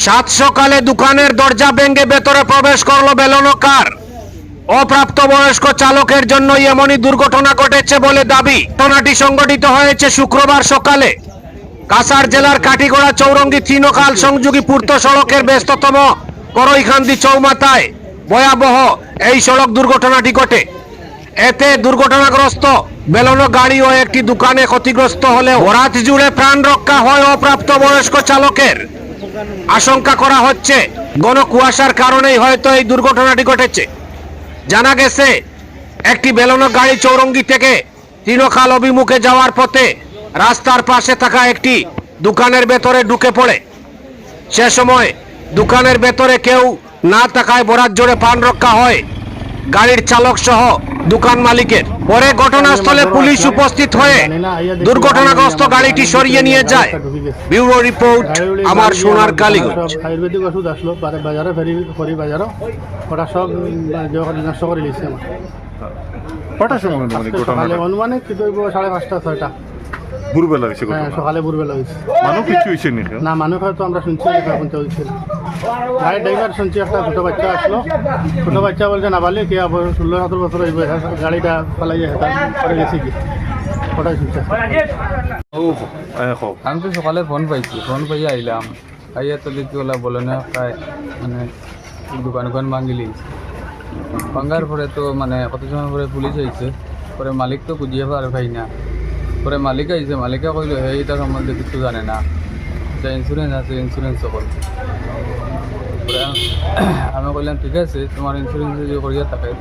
সাত সকালে দোকানের দরজা ভেঙে ভেতরে প্রবেশ করলো বেলনো কার। অপ্রাপ্তবয়স্ক চালকের জন্যই এমনই দুর্ঘটনা ঘটেছে বলে দাবি। ঘটনাটি সংঘটিত হয়েছে শুক্রবার সকালে কাছাড় জেলার কাটিগড়া চৌরঙ্গি তৃণকাল সংযোগী পূর্ত সড়কের ব্যস্ততম করইখান্দি চৌমাথায় ভয়াবহ এই সড়ক দুর্ঘটনাটি ঘটে। এতে দুর্ঘটনাগ্রস্ত বেলনো গাড়ি ও একটি দোকানে ক্ষতিগ্রস্ত হলেও রাত জুড়ে প্রাণ রক্ষা হয় অপ্রাপ্তবয়স্ক চালকের। আশঙ্কা করা হচ্ছে ঘন কুয়াশার কারণেই হয়তো এই দুর্ঘটনাটি ঘটেছে। জানা গেছে একটি বেলনো গাড়ি চৌরঙ্গি থেকে তৃণকাল অভিমুখে যাওয়ার পথে রাস্তার পাশে থাকা একটি দোকানের ভেতরে ঢুকে পড়ে। সে সময় দোকানের ভেতরে কেউ না থাকায় বরাত জোরে প্রাণ রক্ষা হয় গাড়ির চালক সহ দোকান মালিকের। পরে ঘটনাস্থলে পুলিশ উপস্থিত হয়ে দুর্ঘটনাগ্রস্ত গাড়িটি সরিয়ে নিয়ে যায়। ব্যুরো রিপোর্ট, আমার সোনার কালীগঞ্জ। আয়ুর্বেদিক ওষুধ আসলো বাজারে ফেরি বাজারও ওটা সব নষ্ট করে দিচ্ছে আমার। কটার সময় মানে সকালে অনুমানিক কিন্তু 5:30-6টা ভোরবেলা হয়েছে? হ্যাঁ, সকালে ভোরবেলা হয়েছে। মানুষ কিছু হয়েছে নাকি? না, মানুষ হয়তো আমরা শুনছি হয়েছে। গাড়ির ড্রাইভার শুনছি একটা ছোটো বাচ্চা আসলো, ছোটো বাচ্চা বলছে না বালি কে 16-17 বছর হইব, গাড়িটা পালাইয়ে করে গেছি কি ওটাই শুনছে। আমি তো সকালে ফোন পাইয়ে আইলাম, আইয়া তো দেখি ওলা বলে না প্রায় মানে দোকান ভাঙিলি। ভাঙার পরে তো মানে কত সময় পরে পুলিশ আইছে, পরে মালিক তো খুঁজিয়ে পাই না। পরে মালিক আইছে, মালিকে কইল এইটার সম্বন্ধে কিছু জানে না, যা ইন্স্যুরেন্স আছে ইন্স্যুরেন্স সকল। পরে আমি কইলাম ঠিক আছে, তোমার ইন্স্যুরেন্স যদি করিয়া থাকে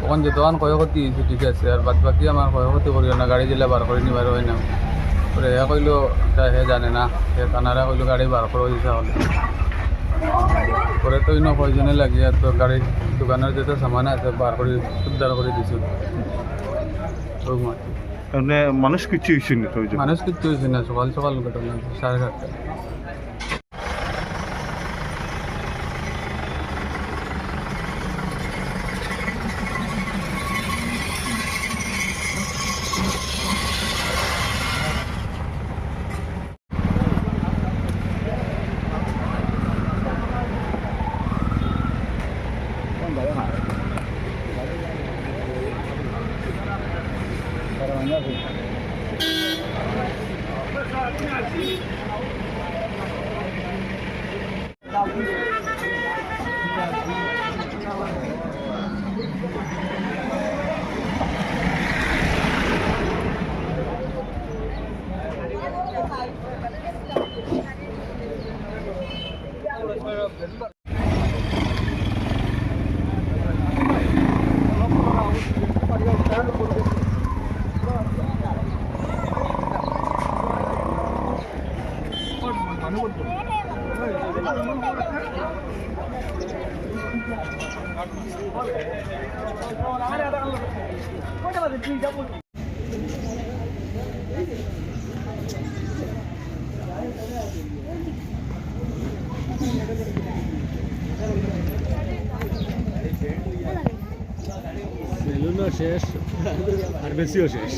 তখন যতক্ষণ ক্ষয়ক্ষতি হয়েছে ঠিক আছে, আর বাদ বাকি আমার ক্ষয়ক্ষতি করিও না, গাড়ি দিলে বার করে নিবার হয় না। পরে হে কইল হে জানে না, হে কানারা কইল গাড়ি বার করে দিতে হলে। পরে তো ইনো কয়জনে লাগিয়ে তো গাড়ির দোকানের যেটা সামান আছে বার করে উদ্ধার করে দিছো। মানে মানুষ কিছু হয়েছে না? মানুষ কিচ্ছু হয়েছে না, সকাল ঘটনা 7:30। বেলুনও শেষ আর বেশিও শেষ।